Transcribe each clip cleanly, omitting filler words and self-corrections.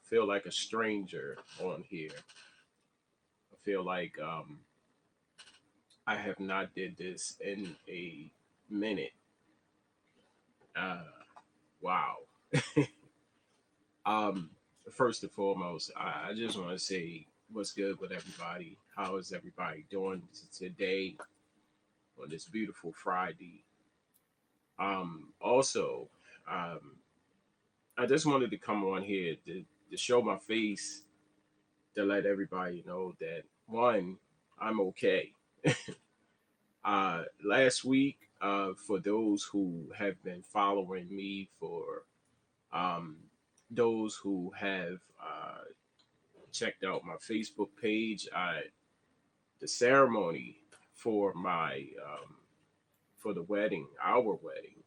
feel like a stranger on here. I feel like I have not did this in a minute. Uh, wow. um, First and foremost, I just want to say what's good with everybody. How is everybody doing today on this beautiful Friday? Also, um, I just wanted to come on here to show my face to let everybody know that one, I'm okay. Last week, for those who have been following me, for um, those who have checked out my Facebook page, the ceremony for my for the wedding, our wedding,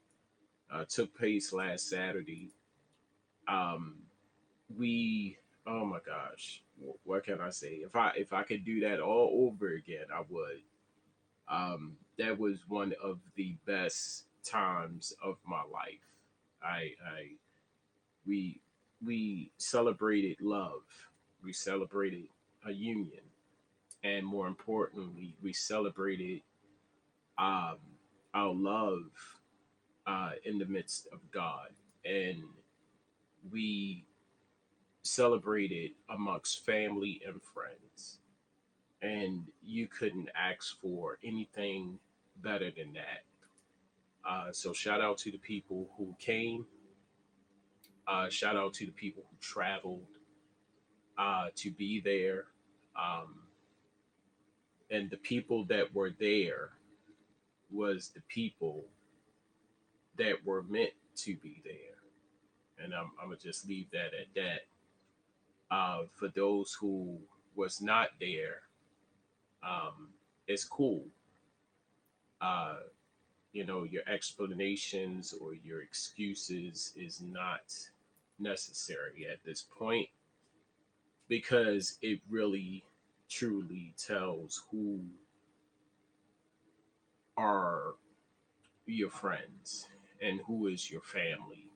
took place last Saturday. Um, we, oh my gosh, what can I say? If I could do that all over again, I would. That was one of the best times of my life. I we we celebrated love. We celebrated a union, and more importantly, we celebrated um, our love in the midst of God, and we celebrated amongst family and friends. And you couldn't ask for anything better than that. So shout out to the people who came. Shout out to the people who traveled to be there. Um, and the people that were there was the people that were meant to be there. And I'm gonna just leave that at that. For those who was not there, it's cool. Uh, your explanations or your excuses is not necessary at this point because it really truly tells who are your friends and who is your family.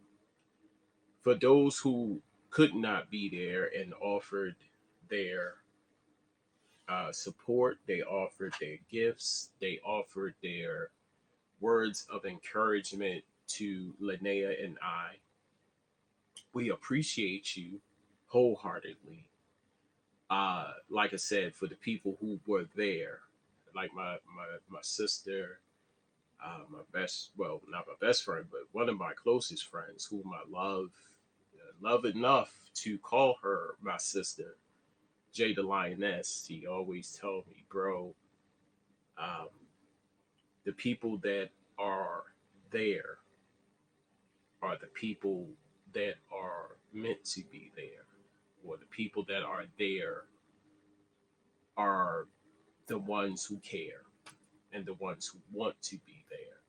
For those who could not be there and offered their support, they offered their gifts, they offered their words of encouragement to Linnea and I. We appreciate you wholeheartedly. Like I said, for the people who were there, like my sister, my best, well, not my best friend, but one of my closest friends, whom I love enough to call her my sister, Jay the Lioness. He always told me, bro, um, the people that are there are the people that are meant to be there, or the people that are there are the ones who care and the ones who want to be there.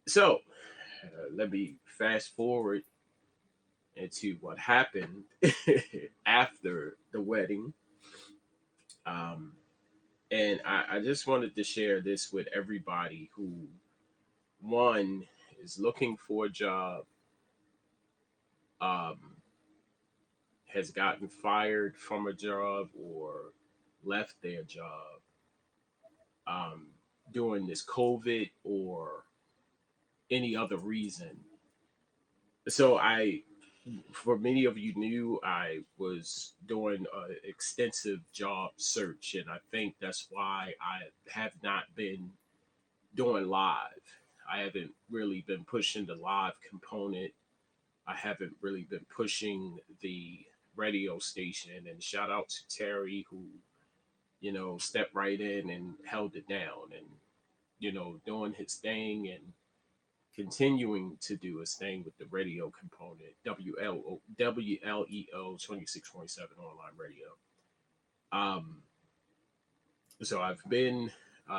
So let me fast forward into what happened after the wedding. Um, and I just wanted to share this with everybody who, one, is looking for a job, um, has gotten fired from a job or left their job um, during this COVID or any other reason. So for many of you knew, I was doing an extensive job search, and I think that's why I have not been doing live. I haven't really been pushing the live component. I haven't really been pushing the radio station. And shout out to Terry, who stepped right in and held it down, and doing his thing and continuing to do his thing with the radio component, WLEO 26.7 online radio. Um, so I've been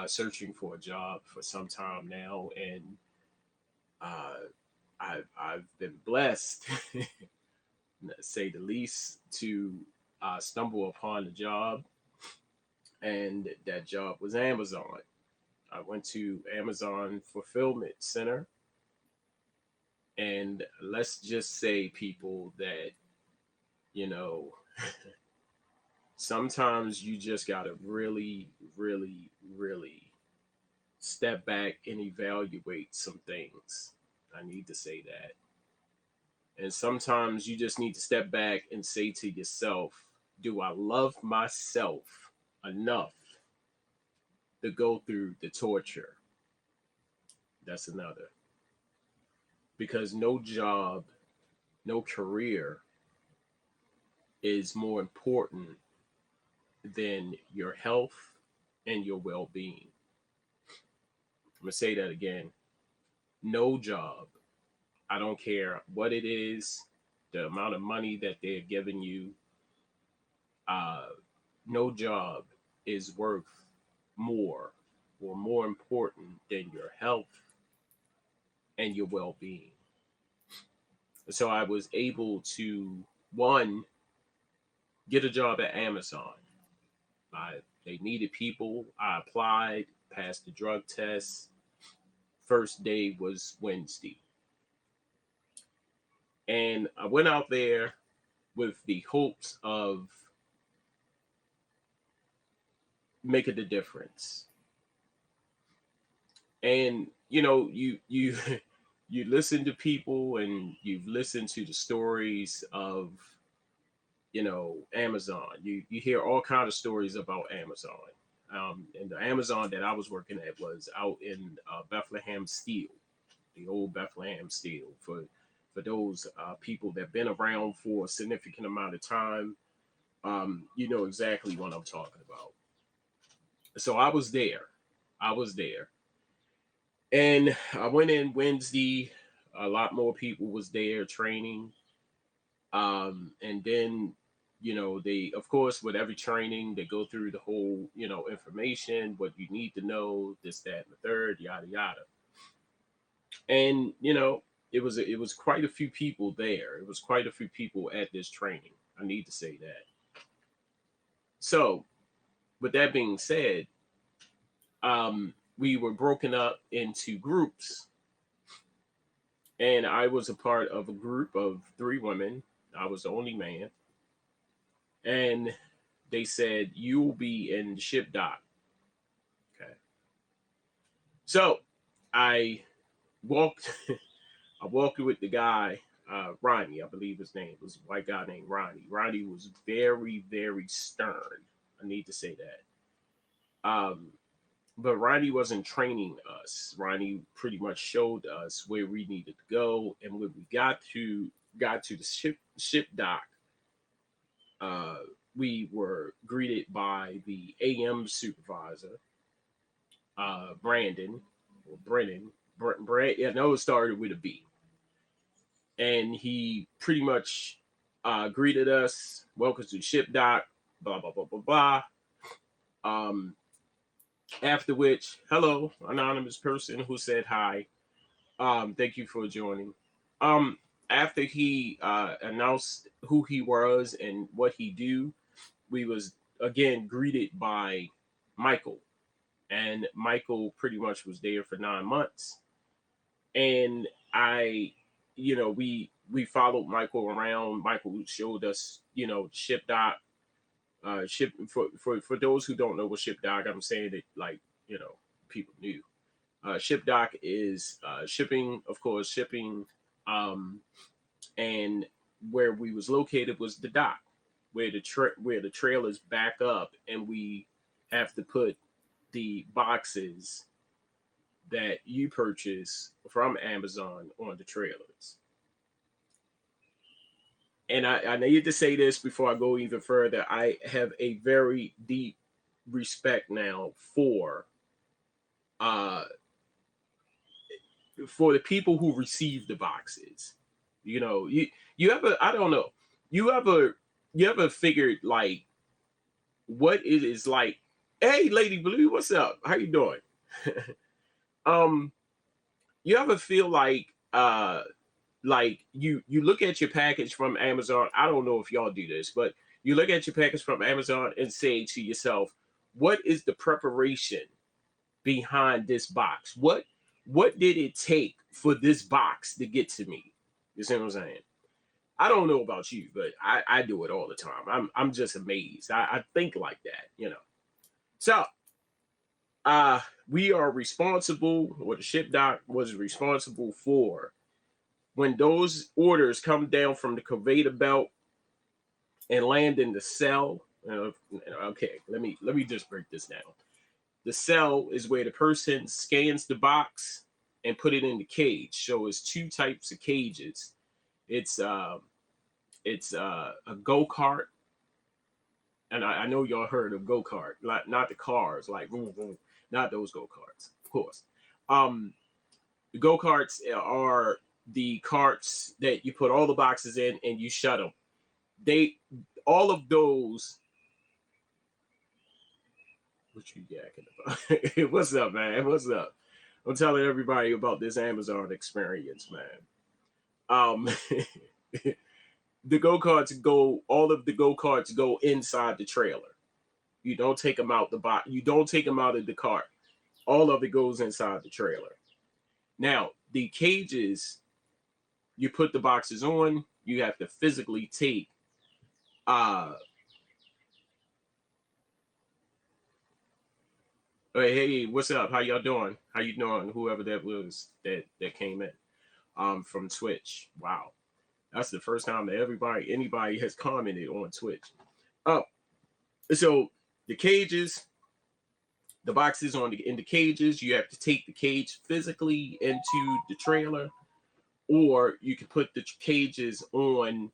searching for a job for some time now, and uh, I've been blessed, to say the least, to stumble upon a job, and that job was Amazon. I went to Amazon Fulfillment Center, And let's just say, people, that, you know, sometimes you just got to really, really, really step back and evaluate some things. I need to say that. And sometimes you just need to step back and say to yourself, do I love myself enough to go through the torture? That's another. Because no job, no career is more important than your health and your well being. I'm going to say that again. No job, I don't care what it is, the amount of money that they're giving you, uh, no job is worth more or more important than your health and your well being. So I was able to, one, get a job at Amazon. They needed people. I applied, passed the drug test. First day was Wednesday. And I went out there with the hopes of making the difference. And you you listen to people, and you've listened to the stories of Amazon. You hear all kind of stories about Amazon. And the Amazon that I was working at was out in Bethlehem Steel, the old Bethlehem Steel. For those people that've been around for a significant amount of time, you know exactly what I'm talking about. So I was there. I was there. And I went in Wednesday. A lot more people was there training. And then, they, of course, with every training, they go through the whole, information, what you need to know, this, that, and the third, yada, yada. And, it was quite a few people there. It was quite a few people at this training. I need to say that. So, with that being said, we were broken up into groups, and I was a part of a group of three women. I was the only man, and they said you will be in the ship dock. Okay, so I walked. I walked with the guy, Ronnie, I believe his name was a white guy named Ronnie. Ronnie was very, very stern. I need to say that. But Ronnie wasn't training us. Ronnie pretty much showed us where we needed to go, and when we got to the ship dock, uh, we were greeted by the AM supervisor, Brandon or Brennan. Yeah, no, it started with a B, and he pretty much greeted us, "Welcome to the ship dock." Blah blah blah blah blah. Um, After which, hello, anonymous person who said hi. Thank you for joining. Um, After he announced who he was and what he do, we was again greeted by Michael, and Michael pretty much was there for 9 months. And we followed Michael around. Michael showed us, ship dock. Ship for those who don't know what ship dock, I'm saying it like people knew. Ship dock is shipping, of course, shipping, um, and where we was located was the dock, where the trailers back up, and we have to put the boxes that you purchase from Amazon on the trailers. And I need to say this before I go even further. I have a very deep respect now uh for the people who receive the boxes. You ever, I don't know, you ever you ever figured like what it is like, hey Lady Blue, what's up? How you doing? um you ever feel like you look at your package from Amazon. I don't know if y'all do this, but you look at your package from Amazon and say to yourself, what is the preparation behind this box? what did it take for this box to get to me? You see what I'm saying? I don't know about you, but I do it all the time. I'm just amazed. I think like that, you know. So we are responsible, or the ship dock was responsible for when those orders come down from the conveyor belt and land in the cell. Okay, let me just break this down. The cell is where the person scans the box and put it in the cage. So it's two types of cages. It's a go-kart, and I know y'all heard of go-kart, not the cars, like vroom, vroom, not those go-karts, of course. Um, the go-karts are the carts that you put all the boxes in and you shut them. They all of those. What you yakking about? What's up, man? What's up? I'm telling everybody about this Amazon experience, man. Um, the go-karts go. All of the go-karts go inside the trailer. You don't take them out the box. You don't take them out of the cart. All of it goes inside the trailer. Now, the cages, you put the boxes on. You have to physically take. Hey, what's up? How y'all doing? How you doing? Whoever that was that came in, from Twitch. Wow, that's the first time that anybody has commented on Twitch. Oh, so the cages, the boxes in the cages, you have to take the cage physically into the trailer, or you can put the cages on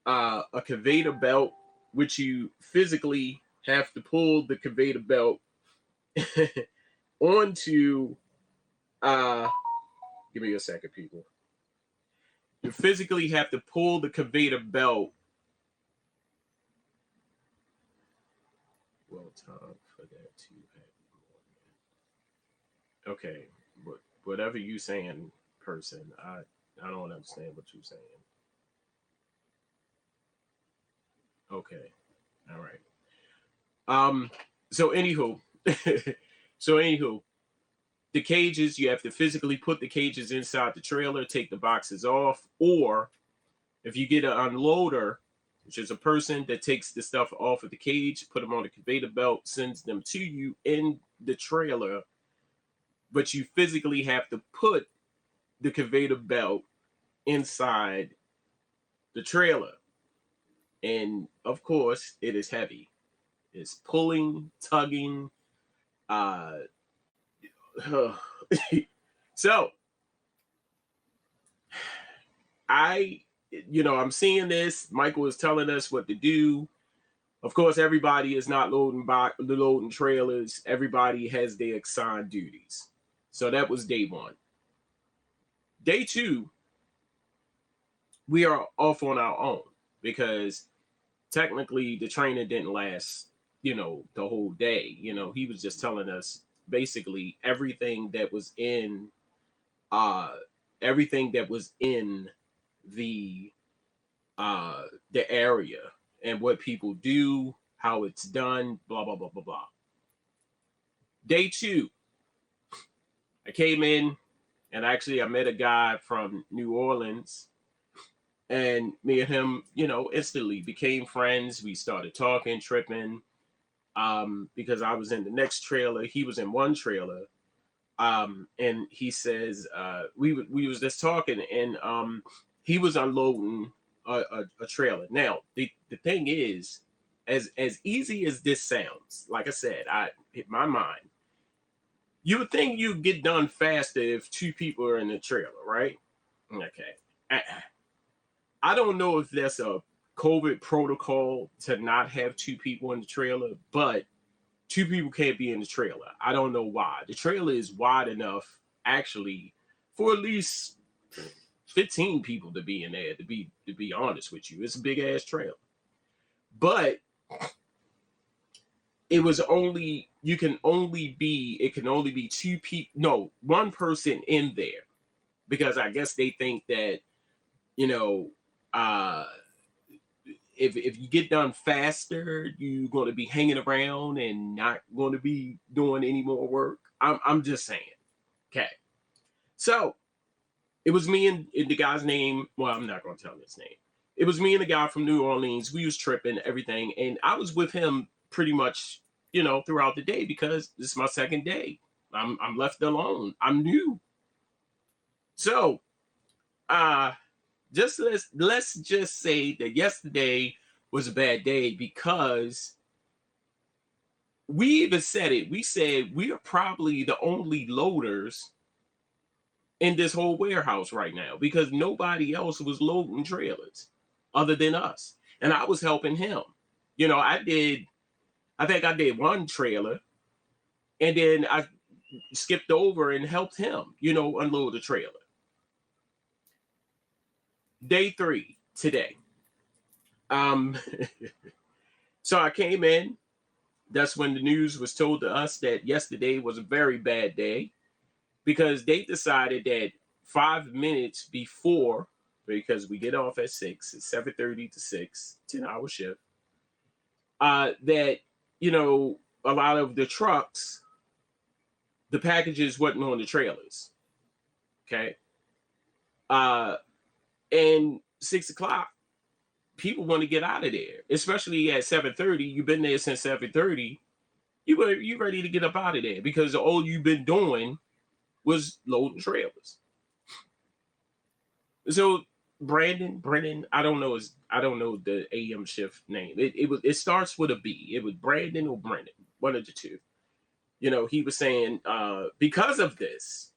a conveyor belt, which you physically have to pull the conveyor belt onto. Give me a second, people. You physically have to pull the conveyor belt. Well, time for that to happen. Okay, but whatever you saying, person, I don't understand what you're saying. Okay, all right. So anywho, so anywho, the cages, you have to physically put the cages inside the trailer, take the boxes off, or if you get an unloader, which is a person that takes the stuff off of the cage, put them on the conveyor belt, sends them to you in the trailer, but you physically have to put the conveyor belt inside the trailer. And of course, it is heavy. It's pulling, tugging. Uh, so I'm seeing this. Michael is telling us what to do. Of course, everybody is not loading trailers. Everybody has their assigned duties. So that was day one. Day two, we are off on our own because technically the training didn't last, the whole day. He was just telling us basically uh everything that was in the the area and what people do, how it's done, blah blah blah blah blah. Day two, I came in and actually I met a guy from New Orleans, and me and him, instantly became friends. We started talking, tripping, because I was in the next trailer, he was in one trailer, and he says we was just talking, and he was unloading a trailer. Now the thing is, as easy as this sounds, like I said, I hit my mind. You would think you'd get done faster if two people are in the trailer, right? Okay. I don't know if that's a COVID protocol to not have two people in the trailer, but two people can't be in the trailer. I don't know why. The trailer is wide enough, actually, for at least 15 people to be in there. To be honest with you, it's a big ass trailer, but it can only be two people. No, one person in there, because I guess they think that you know, uh, if you get done faster, you're going to be hanging around and not going to be doing any more work. I'm just saying. Okay. So it was me and the guy's name. Well, I'm not going to tell his name. It was me and the guy from New Orleans. We was tripping, everything. And I was with him pretty much, throughout the day because this is my second day. I'm left alone. I'm new. So just let's just say that yesterday was a bad day because we even said it. We said we are probably the only loaders in this whole warehouse right now because nobody else was loading trailers other than us. And I was helping him. I think I did one trailer and then I skipped over and helped him, unload the trailer. Day 3 today. So I came in. That's when the news was told to us that yesterday was a very bad day because they decided that 5 minutes before, because we get off at 6, it's 7:30 to 6, 10-hour shift, that, a lot of the trucks, the packages wasn't on the trailers. Okay. And 6 o'clock, people want to get out of there, especially at 7:30. You've been there since 7:30. You ready to get up out of there because all you've been doing was loading trailers. So Brendan, I don't know the AM shift name. It starts with a B. It was Brandon or Brendan, one of the two. He was saying because of this,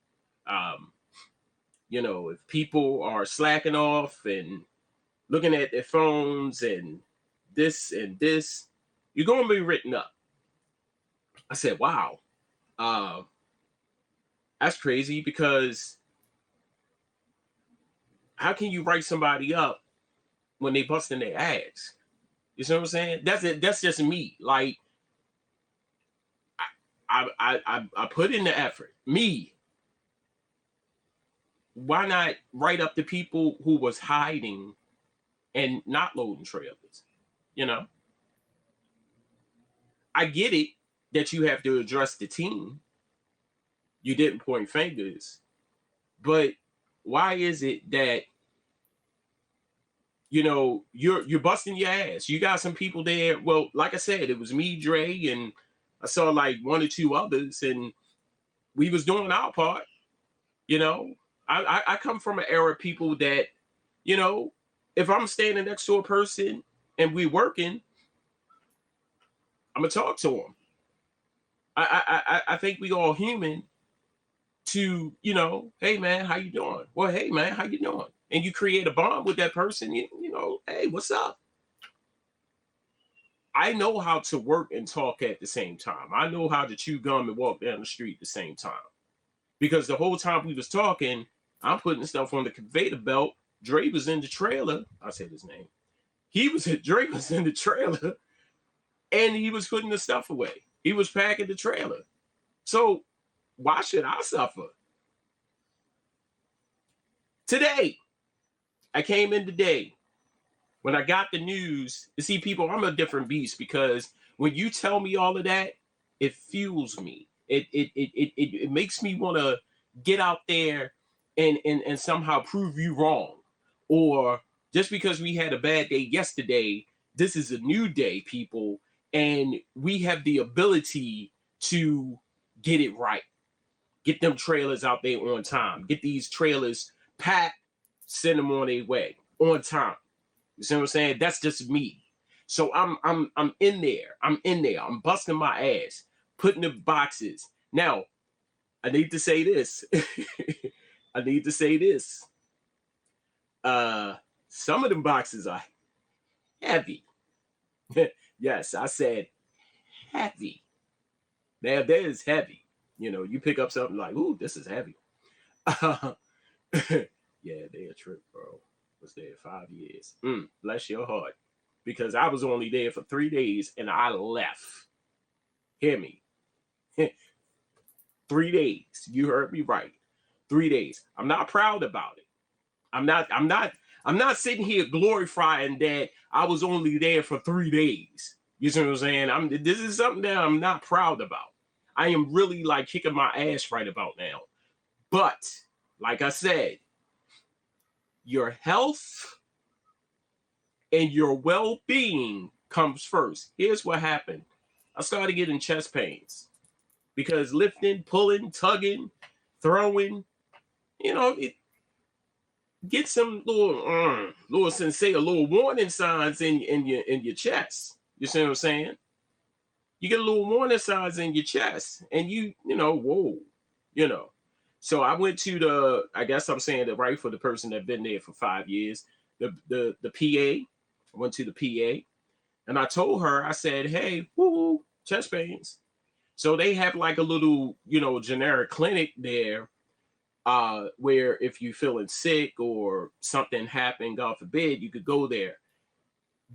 if people are slacking off and looking at their phones and this, you're going to be written up. I said, wow, that's crazy because how can you write somebody up when they busting their ass? You see what I'm saying? That's it. That's just me. Like, I put in the effort. Me. Why not write up the people who was hiding and not loading trailers? I get it that you have to address the team. You didn't point fingers, but why is it that you're busting your ass? You got some people there. Well, like I said, it was me, Dre, and I saw like one or two others, and we was doing our part. I come from an era of people that, if I'm standing next to a person and we working, I'm gonna talk to them. I think we all human to, hey man, how you doing? Well, hey man, how you doing? And you create a bond with that person, hey, what's up? I know how to work and talk at the same time. I know how to chew gum and walk down the street at the same time. Because the whole time we was talking, I'm putting stuff on the conveyor belt. Dre was in the trailer. I said his name. Dre was in the trailer and he was putting the stuff away. He was packing the trailer. So why should I suffer? Today, I came in today. When I got the news, to see people, I'm a different beast because when you tell me all of that, it fuels me. It makes me want to get out there and somehow prove you wrong. Or just because we had a bad day yesterday, this is a new day, people, and we have the ability to get it right. Get them trailers out there on time. Get these trailers packed, send them on their way on time. You see what I'm saying? That's just me. So I'm in there. I'm busting my ass, putting the boxes. Now, I need to say this. Some of them boxes are heavy. Yes, I said heavy. Now that is heavy. You pick up something like, ooh, this is heavy. Yeah, they a trip, bro. Was there 5 years. Bless your heart. Because I was only there for 3 days and I left. Hear me. 3 days. You heard me right. 3 days. I'm not proud about it. I'm not sitting here glorifying that I was only there for 3 days. You see what I'm saying? This is something that I'm not proud about. I am really like kicking my ass right about now. But Like I said, your health and your well-being comes first. Here's what happened. I started getting chest pains because lifting, pulling, tugging, throwing, it gets some little sensei, a little warning signs in your chest. You see what I'm saying? You get a little warning signs in your chest, and whoa, you know. So I went to I guess I'm saying it right for the person that been there for 5 years, the PA. I went to the PA, and I told her, I said, hey, woo, chest pains. So they have like a little, generic clinic there, where if you're feeling sick or something happened, God forbid, you could go there.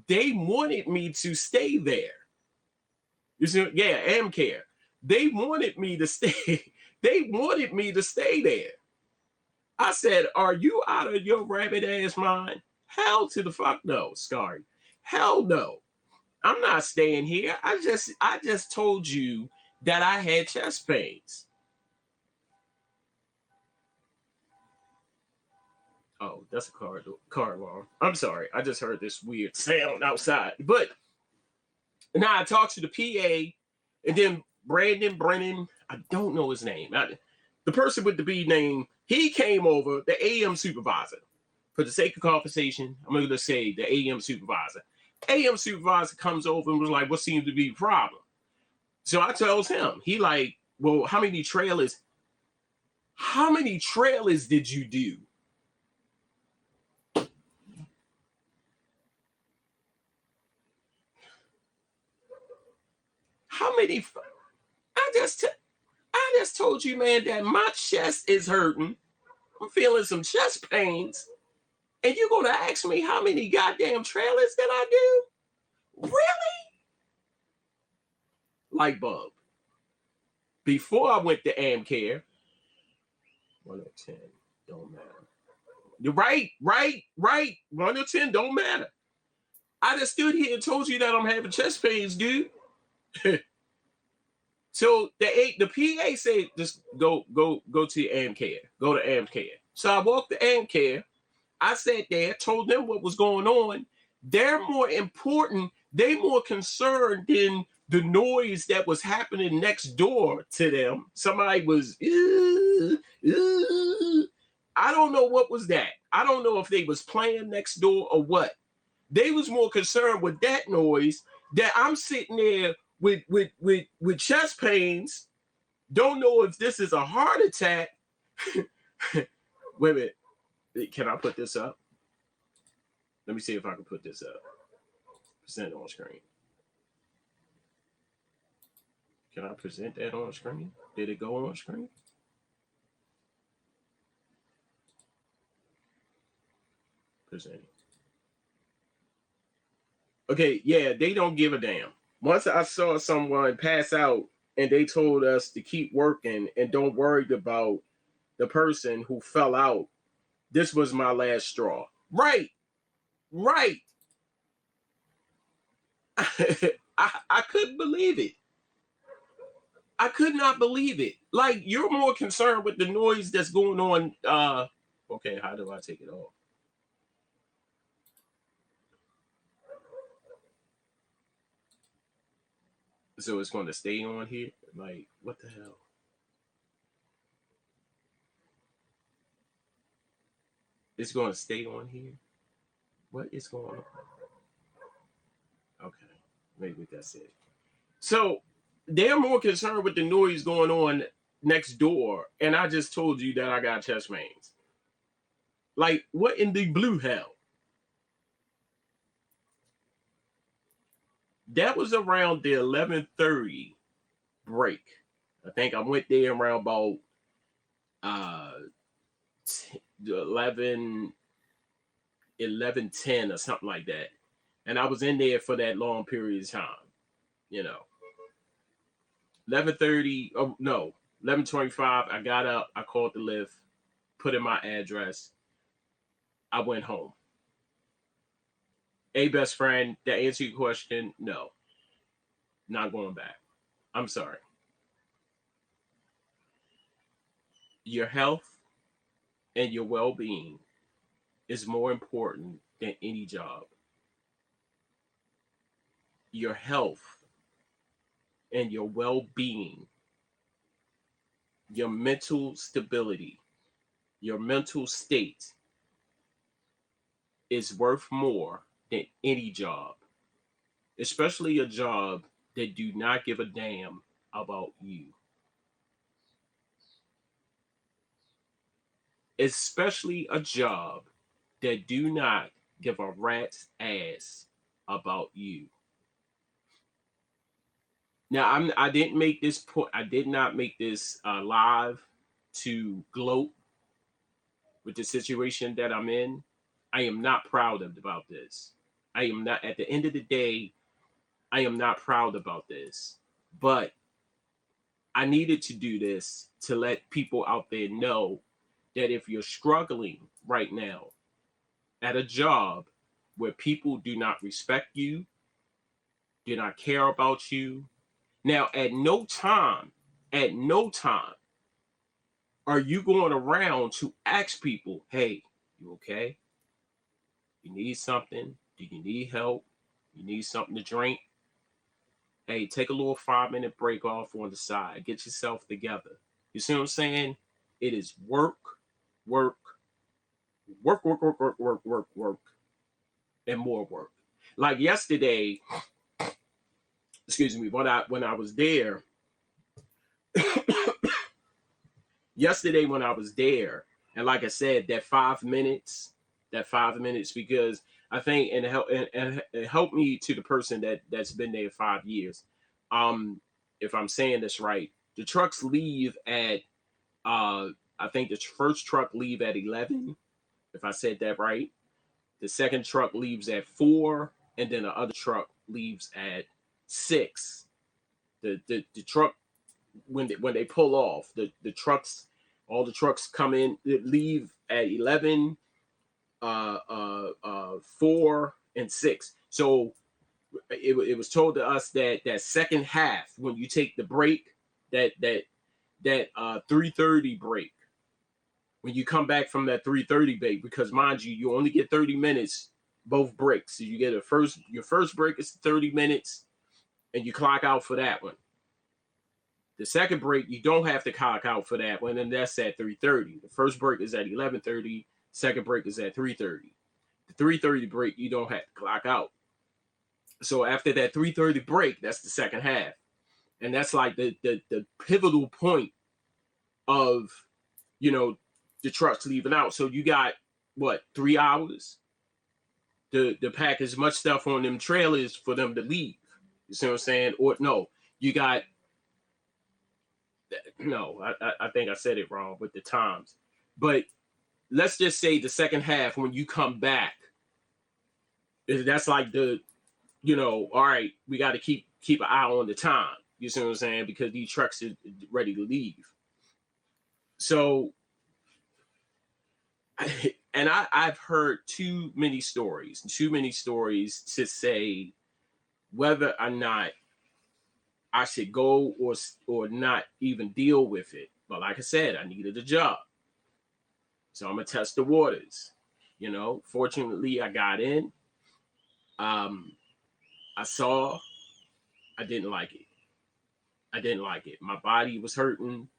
They wanted me to stay there. You see, yeah, Amcare. They wanted me to stay. They wanted me to stay there. I said, "Are you out of your rabbit ass mind? Hell to the fuck no, Scary. Hell no. I'm not staying here. I just told you that I had chest pains." Oh, that's a car alarm. I'm sorry. I just heard this weird sound outside. But now I talked to the PA, and then Brandon Brennan, I don't know his name. The person with the B name, he came over, the AM supervisor. For the sake of conversation, I'm going to say the AM supervisor. AM supervisor comes over and was like, what seems to be the problem? So I tells him, he like, well, how many trailers did you do? How many? I just told you, man, that my chest is hurting. I'm feeling some chest pains. And you're going to ask me how many goddamn trailers that I do? Really? Light bulb. Before I went to Amcare, 1 or 10, don't matter. You're right. 1 or 10, don't matter. I just stood here and told you that I'm having chest pains, dude. So the PA said, just go to Amcare. Go to Amcare. So I walked to Amcare. I sat there, told them what was going on. They're more important. They more concerned than the noise that was happening next door to them. Somebody was, I don't know what was that. I don't know if they was playing next door or what. They was more concerned with that noise, that I'm sitting there with chest pains. Don't know if this is a heart attack. Wait a minute. Can I put this up? Let me see if I can put this up. Present on screen. Can I present that on screen? Did it go on screen? Presenting. Okay, yeah, they don't give a damn. Once I saw someone pass out and they told us to keep working and don't worry about the person who fell out, this was my last straw. Right. I couldn't believe it. I could not believe it. Like, you're more concerned with the noise that's going on. Okay, how do I take it off? So it's going to stay on here? Like, what the hell? It's going to stay on here? What is going on? Okay, maybe that's it. So they're more concerned with the noise going on next door, and I just told you that I got chest pains. Like, what in the blue hell? That was around the 11:30 break. I think I went there around about 11 10 or something like that, and I was in there for that long period of time. 11:30. Oh no, 11:25. I got up. I called the lift, put in my address. I went home. A best friend, to answer your question, no, not going back. I'm sorry. Your health and your well-being is more important than any job. Your health and your well-being, your mental stability, your mental state is worth more than any job, especially a job that do not give a damn about you. Especially a job that do not give a rat's ass about you. Now, I didn't make this point. I did not make this live to gloat with the situation that I'm in. I am not proud about this. I am not. At the end of the day, I am not proud about this. But I needed to do this to let people out there know that if you're struggling right now at a job where people do not respect you, do not care about you. Now, at no time are you going around to ask people, hey, you okay? You need something? Do you need help? You need something to drink? Hey, take a little 5-minute break off on the side. Get yourself together. You see what I'm saying? It is work, work, work, work, work, work, work, work, work, and more work. Like yesterday, excuse me, when I was there, yesterday when I was there, and like I said, that 5 minutes, because I think and it helped me to the person that's been there 5 years. Um, if I'm saying this right, the trucks leave at I think the first truck leave at 11. If I said that right, the second truck leaves at 4, and then the other truck leaves at 6. The truck when they pull off, the trucks, all the trucks come in, leave at 11, 4, and 6. So it was told to us that that second half, when you take the break, that 3:30 break, when you come back from that 3:30 break, because mind you, you only get 30 minutes both breaks. So you get your first break is 30 minutes, and you clock out for that one. The second break, you don't have to clock out for that one, and that's at 3:30. The first break is at 11:30. Second break is at 3:30. The 3:30 break, you don't have to clock out. So after that 3:30 break, that's the second half, and that's like the pivotal point of, you know, the trucks leaving out. So you got what, 3 hours to pack as much stuff on them trailers for them to leave. You see what I'm saying? Or no, you got no. I think I said it wrong with the times, but let's just say the second half when you come back, that's like the, you know, all right, we got to keep an eye on the time. You see what I'm saying? Because these trucks are ready to leave. So, I've heard too many stories to say whether or not I should go or not even deal with it. But like I said, I needed a job, so I'm gonna test the waters. You know, fortunately, I got in. Um, I saw. I didn't like it. I didn't like it. My body was hurting.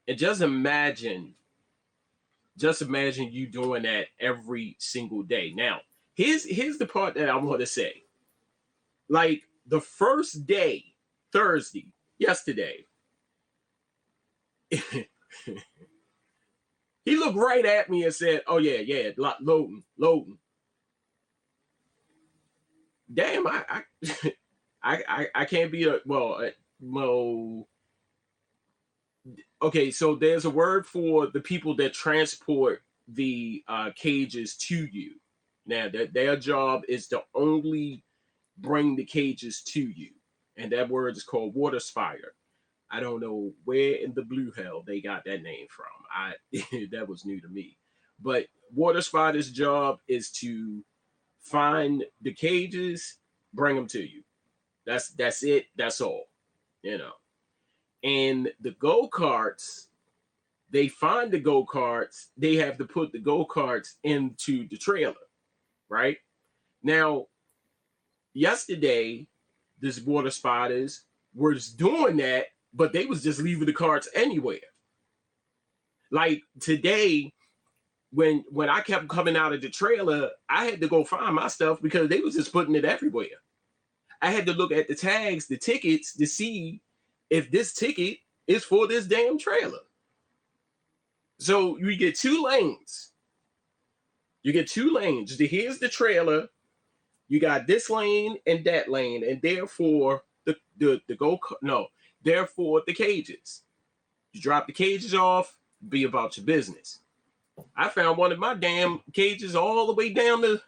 And just imagine you doing that every single day. Now, here's the part that I want to say. Like the first day, Thursday, yesterday, he looked right at me and said, "Oh yeah, yeah, loading, loading." Damn, I can't be a well. Okay, so there's a word for the people that transport the cages to you. Now, that their job is to only bring the cages to you, and that word is called water spire. I don't know where in the blue hell they got that name from. I that was new to me. But water spotter's job is to find the cages, bring them to you. That's it. That's all. You know. And the go karts, They find the go-karts, they have to put the go-karts into the trailer, right? Now, yesterday, this water spotters was doing that, but they was just leaving the carts anywhere. Like today, when I kept coming out of the trailer, I had to go find my stuff because they was just putting it everywhere. I had to look at the tags, the tickets, to see if this ticket is for this damn trailer. So you get two lanes. You get two lanes. Here's the trailer. You got this lane and that lane, and therefore therefore the cages. You drop the cages off, be about your business. I found one of my damn cages all the way down the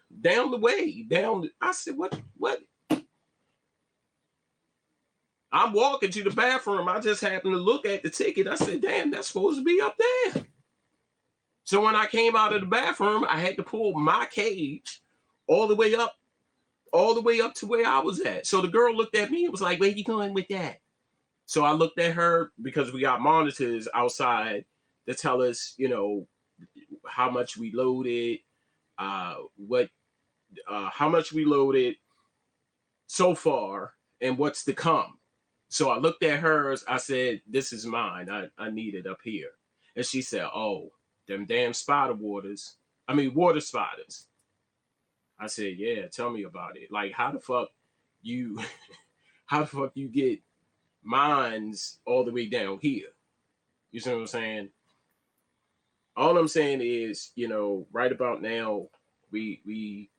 way. I said, what? I'm walking to the bathroom. I just happened to look at the ticket. I said, damn, that's supposed to be up there. So when I came out of the bathroom, I had to pull my cage all the way up to where I was at. So the girl looked at me and was like, where you going with that? So I looked at her because we got monitors outside that tell us, how much we loaded, how much we loaded so far and what's to come. So I looked at hers. I said, this is mine. I need it up here. And she said, oh, them damn water spotters. I said, yeah, tell me about it. Like, how the fuck you get mines all the way down here? You see what I'm saying? All I'm saying is, right about now, we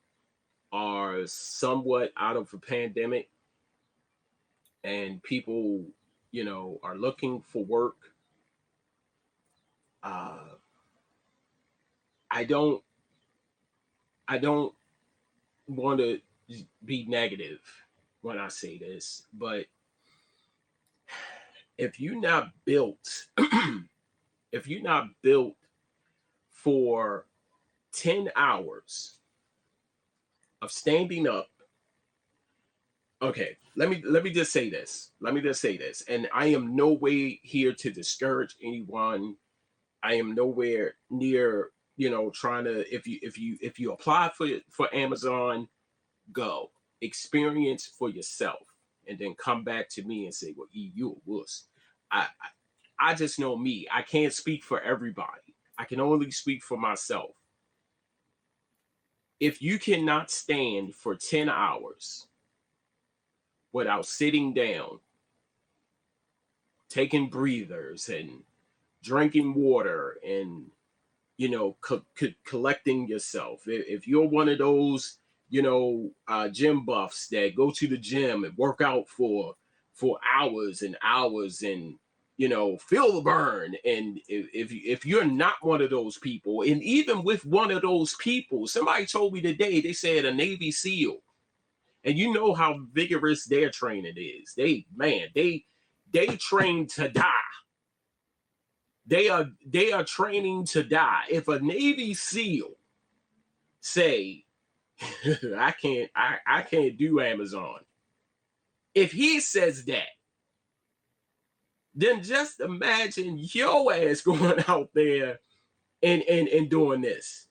are somewhat out of a pandemic, and people, are looking for work. I don't want to be negative when I say this, but if you're not built, for 10 hours of standing up, okay, let me just say this. And I am no way here to discourage anyone. I am nowhere near, trying to, if you apply for Amazon, go experience for yourself and then come back to me and say, well, you a wuss. I just know me. I can't speak for everybody. I can only speak for myself. If you cannot stand for 10 hours without sitting down, taking breathers and drinking water and, collecting yourself. If you're one of those, gym buffs that go to the gym and work out for hours and hours and, feel the burn. And if you're not one of those people, and even with one of those people, somebody told me today, they said a Navy SEAL, and you know how vigorous their training is. They train to die. They are training to die. If a Navy SEAL say, I can't do Amazon, if he says that, then just imagine your ass going out there and doing this.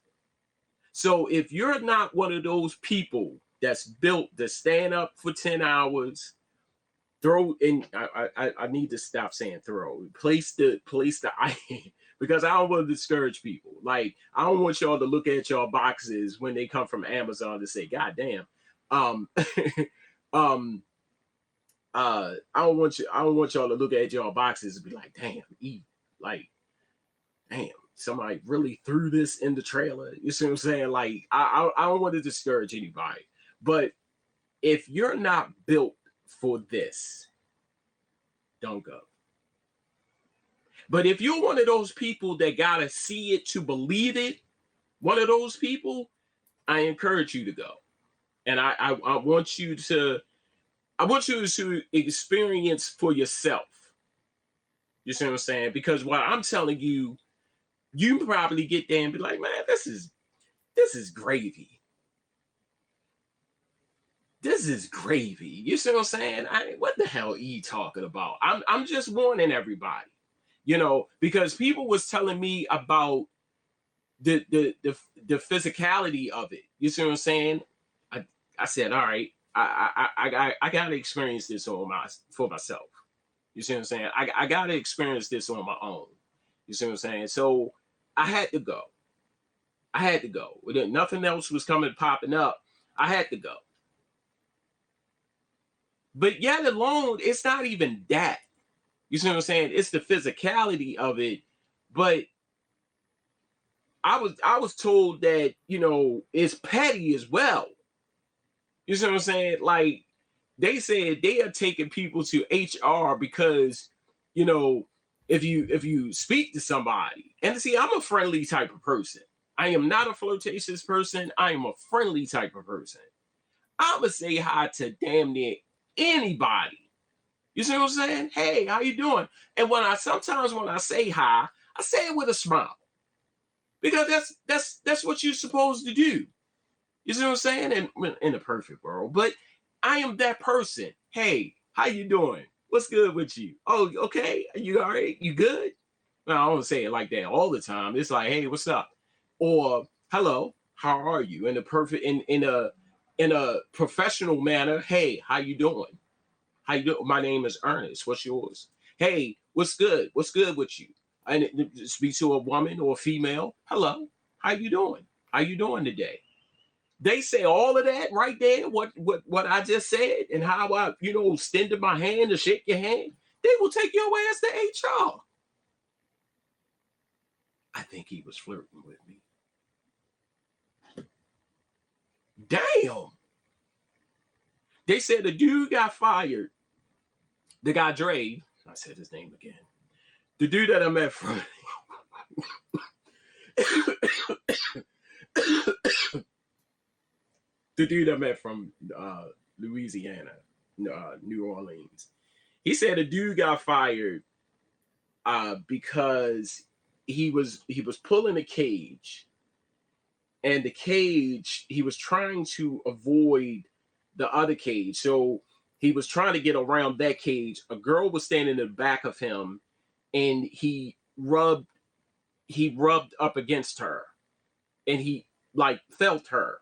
So if you're not one of those people that's built to stand up for 10 hours, throw in, I need to stop saying throw. Place the because I don't want to discourage people. Like, I don't want y'all to look at y'all boxes when they come from Amazon to say, God damn. I don't want y'all to look at y'all boxes and be like, damn, somebody really threw this in the trailer. You see what I'm saying? Like, I don't want to discourage anybody. But if you're not built for this, don't go. But if you're one of those people that gotta see it to believe it, one of those people, I encourage you to go. And I want you to experience for yourself. You see what I'm saying? Because what I'm telling you, you probably get there and be like, man, this is gravy. This is gravy. You see what I'm saying? What the hell E talking about? I'm just warning everybody. because people was telling me about the physicality of it. You see what I'm saying? I said, all right, I gotta experience this for myself. You see what I'm saying? I gotta experience this on my own. You see what I'm saying? So I had to go. I had to go. Nothing else was popping up. I had to go. But yet alone, it's not even that. You see what I'm saying? It's the physicality of it. But I was told that, it's petty as well. You see what I'm saying? Like, they said they are taking people to HR because, if you speak to somebody, and see, I'm a friendly type of person. I am not a flirtatious person. I am a friendly type of person. I would say hi to damn near anybody. You see what I'm saying? Hey, how you doing? And sometimes when I say hi, I say it with a smile. Because that's what you're supposed to do. You see what I'm saying? In a perfect world. But I am that person. Hey, how you doing? What's good with you? Oh, okay. You all right? You good? Well, I don't say it like that all the time. It's like, hey, what's up? Or hello, how are you? In a professional manner. Hey, how you doing? How you doing? My name is Ernest. What's yours? Hey, what's good? What's good with you? And speak to a woman or a female. Hello, how you doing? How you doing today? They say all of that right there, what I just said, and how I, extended my hand to shake your hand. They will take your ass to HR. I think he was flirting with me. Damn. They said the dude got fired. The guy Dre, I said his name again. The dude that I met from the dude I met from Louisiana, New Orleans. He said a dude got fired because he was pulling a cage, and the cage, he was trying to avoid the other cage. So he was trying to get around that cage. A girl was standing in the back of him, and he rubbed up against her, and he like felt her.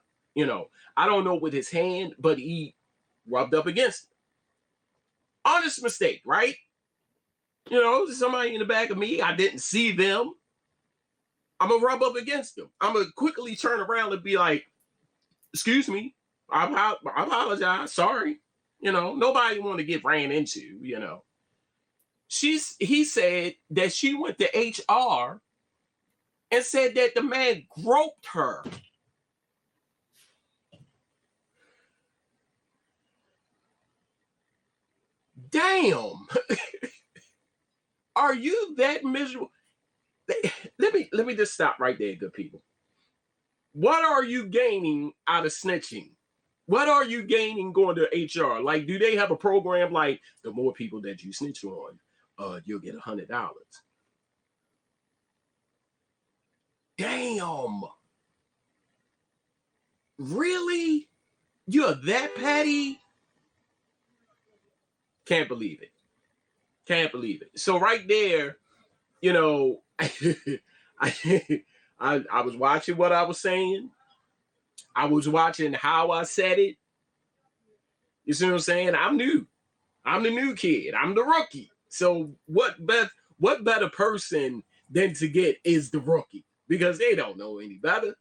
I don't know with his hand, but he rubbed up against her. Honest mistake, right? Somebody in the back of me, I didn't see them. I'm gonna rub up against them. I'm gonna quickly turn around and be like, excuse me, I apologize, sorry. Nobody want to get ran into. He said that she went to HR and said that the man groped her. Damn. Are you that miserable? Let me just stop right there, good people. What are you gaining out of snitching? What are you gaining going to HR? Like, do they have a program like the more people that you snitch on, you'll get $100? Damn. Really? You're that petty? Can't believe it. Can't believe it. So right there, I was watching what I was saying. I was watching how I said it. You see what I'm saying? I'm new. I'm the new kid. I'm the rookie. So what better person than to get is the rookie, because they don't know any better.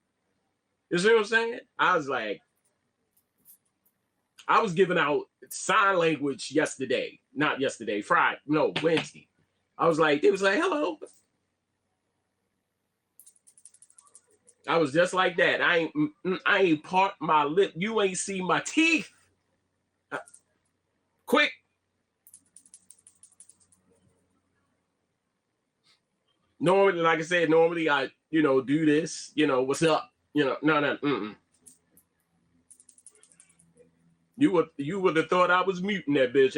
You see what I'm saying? I was giving out sign language yesterday. Not yesterday, Friday. No, Wednesday. They was like, hello. I was just like that. I ain't part my lip. You ain't see my teeth. Quick. Normally, like I said, I, do this, what's up? No. You would have thought I was muting that bitch.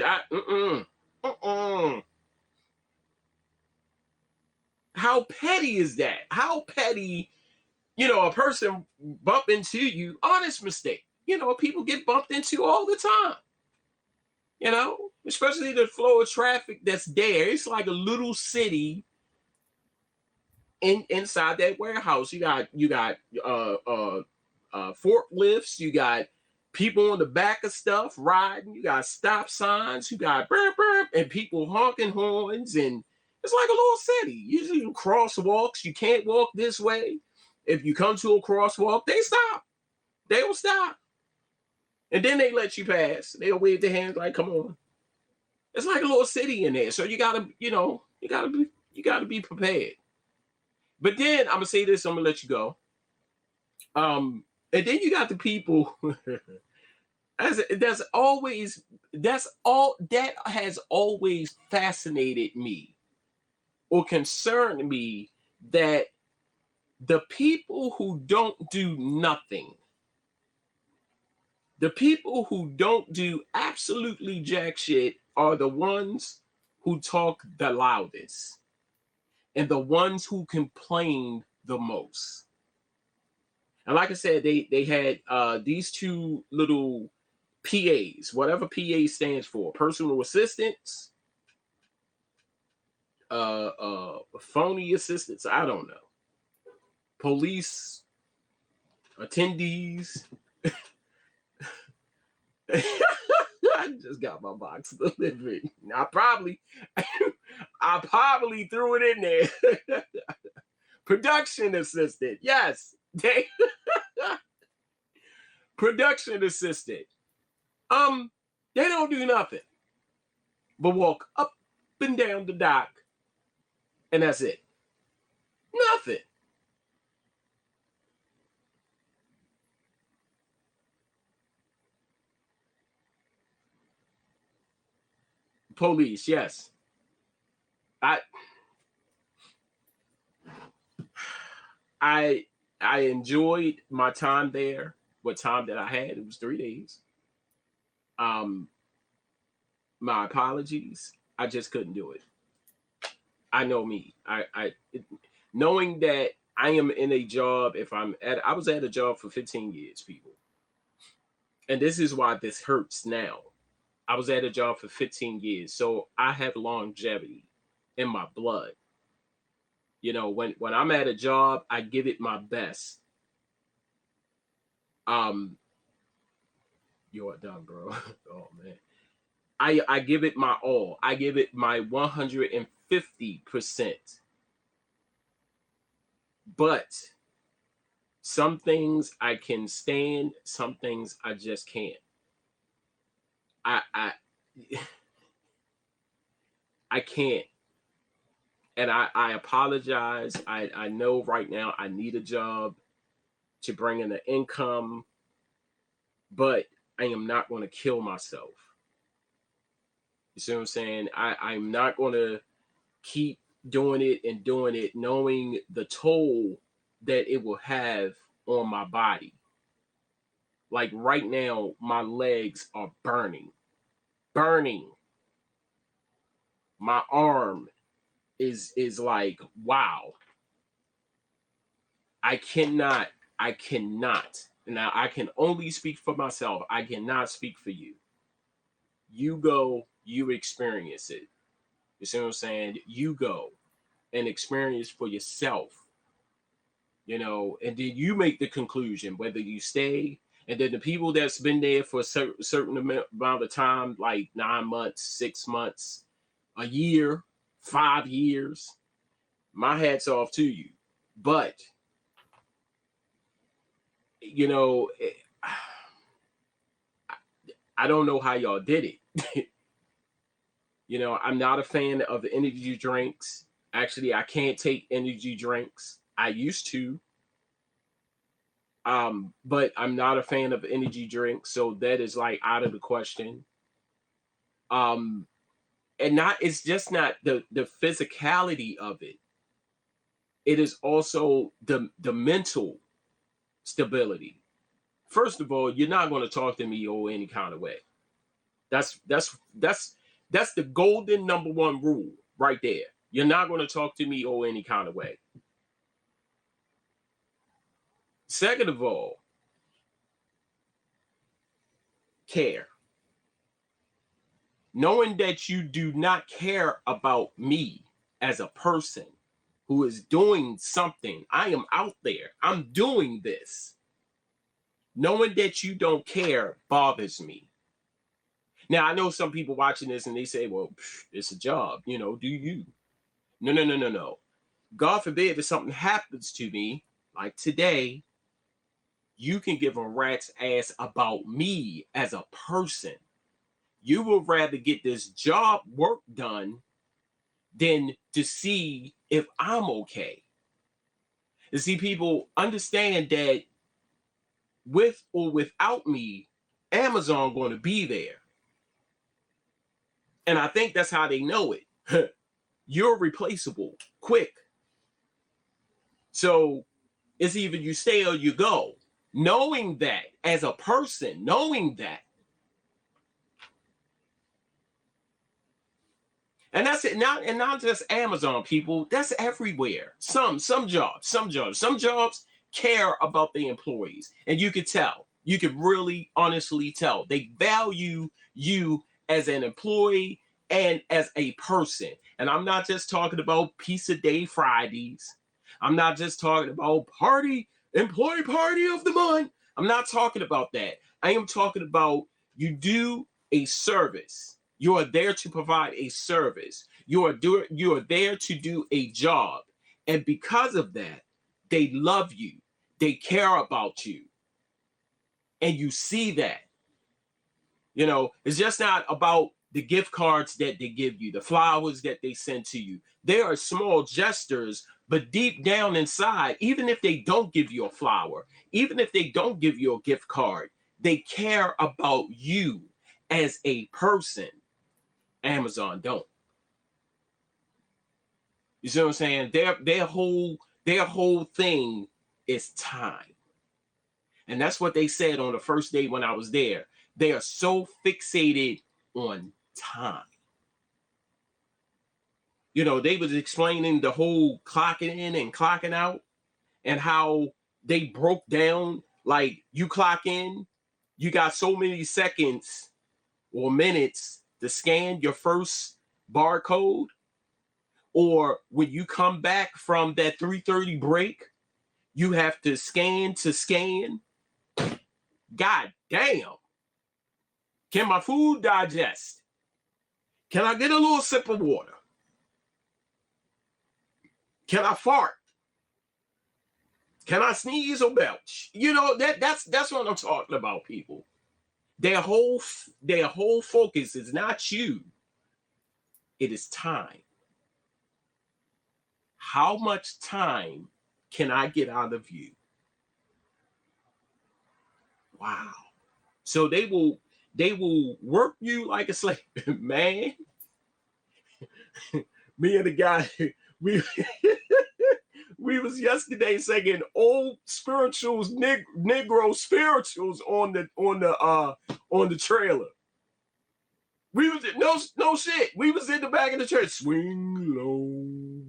How petty is that? How petty, a person bump into you, honest mistake. People get bumped into all the time. Especially the flow of traffic that's there. It's like a little city, inside that warehouse. You got forklifts, you got people on the back of stuff riding, you got stop signs, you got burp burp, and people honking horns, and it's like a little city. Usually crosswalks, you can't walk this way. If you come to a crosswalk, they stop. They will stop. And then they let you pass. They'll wave their hands like, come on. It's like a little city in there. So you gotta, you gotta be prepared. But then I'm gonna say this, I'm gonna let you go. And then you got the people that's always that's all that has always fascinated me or concerned me, that the people who don't do nothing, the people who don't do absolutely jack shit, are the ones who talk the loudest and the ones who complain the most. And like I said, they had these two little PAs, whatever PA stands for, personal assistants, phony assistants, I don't know, police attendees. I just got my box delivered. I probably threw it in there. Production assistant, yes, they production assistant. They don't do nothing but walk up and down the dock, and that's it. Nothing. Police, yes. I I I enjoyed my time there. What time that I had? It was 3 days. Um, my apologies. I just couldn't do it. I know me. Knowing that I am in a job. I was at a job for 15 years, people, and this is why this hurts now. I was at a job for 15 years, so I have longevity in my blood. When I'm at a job, I give it my best. Um, you're done, bro. Oh man. I give it my all. I give it my 150%. But some things I can stand, some things I just can't. I I can't. And I apologize. I know right now I need a job to bring in an income, but I am not going to kill myself. You see what I'm saying? I'm not going to keep doing it, knowing the toll that it will have on my body. Like right now, my legs are burning, burning. My arm is like, wow. I cannot. Now I can only speak for myself. I cannot speak for you. You go, you experience it. You see what I'm saying? You go and experience for yourself, and then you make the conclusion whether you stay. And then the people that's been there for a certain amount of time, like 9 months, 6 months, a year, 5 years, my hat's off to you. But, I don't know how y'all did it. I'm not a fan of energy drinks. Actually, I can't take energy drinks. I used to. But I'm not a fan of energy drinks, so that is like out of the question. Um, and it's just not the physicality of it. It is also the mental stability. First of all, you're not going to talk to me or any kind of way. That's the golden number one rule right there. You're not going to talk to me or any kind of way. Second of all, care. Knowing that you do not care about me as a person, who is doing something. I am out there. I'm doing this. Knowing that you don't care bothers me. Now, I know some people watching this and they say, well, it's a job, do you? No, no, no, no, no. God forbid if something happens to me, like today, you can give a rat's ass about me as a person. You would rather get this job work done than to see if I'm okay. You see, people understand that with or without me, Amazon going to be there. And I think that's how they know it. You're replaceable quick. So it's either you stay or you go. Knowing that as a person, knowing that. And that's it. Not just Amazon, people. That's everywhere. Some jobs care about the employees. And you could tell. You could really honestly tell. They value you as an employee and as a person. And I'm not just talking about Pizza Day Fridays. I'm not just talking about employee party of the month. I'm not talking about that. I am talking about you do a service. You are there to provide a service. You are there to do a job. And because of that, they love you. They care about you. And you see that. It's just not about the gift cards that they give you, the flowers that they send to you. They are small gestures, but deep down inside, even if they don't give you a flower, even if they don't give you a gift card, they care about you as a person. Amazon don't. You see what I'm saying? Their whole thing is time. And that's what they said on the first day when I was there. They are so fixated on time. They was explaining the whole clocking in and clocking out and how they broke down, like you clock in, you got so many seconds or minutes to scan your first barcode. Or when you come back from that 3:30 break, you have to scan. God damn. Can my food digest? Can I get a little sip of water? Can I fart? Can I sneeze or belch? That's what I'm talking about, people. Their whole focus is not you. It is time. How much time can I get out of you? Wow. So they will work you like a slave. Man, me and the guy, we we was yesterday singing old spirituals, Negro spirituals on the trailer. We was no shit. We was in the back of the church. Swing low,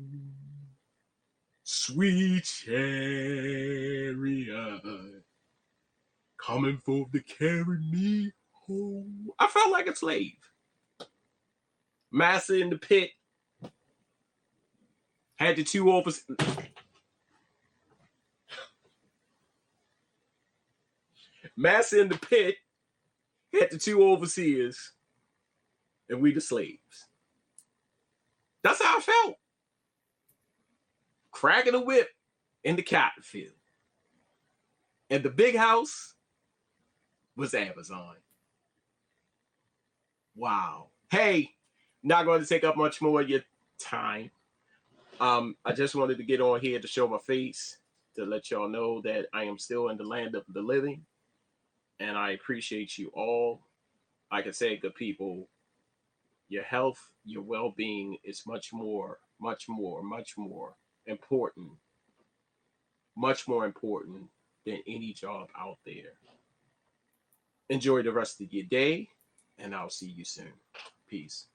sweet chariot, coming forth to carry me home. I felt like a slave. Massa in the pit. Had the two officers. Massa in the pit. Had the two overseers. And we the slaves. That's how I felt. Cracking a whip in the cotton field. And the big house was Amazon. Wow. Hey, not going to take up much more of your time. I just wanted to get on here to show my face, to let y'all know that I am still in the land of the living. And I appreciate you all. Like I said, good people, your health, your well-being is much more important. Much more important than any job out there. Enjoy the rest of your day, and I'll see you soon. Peace.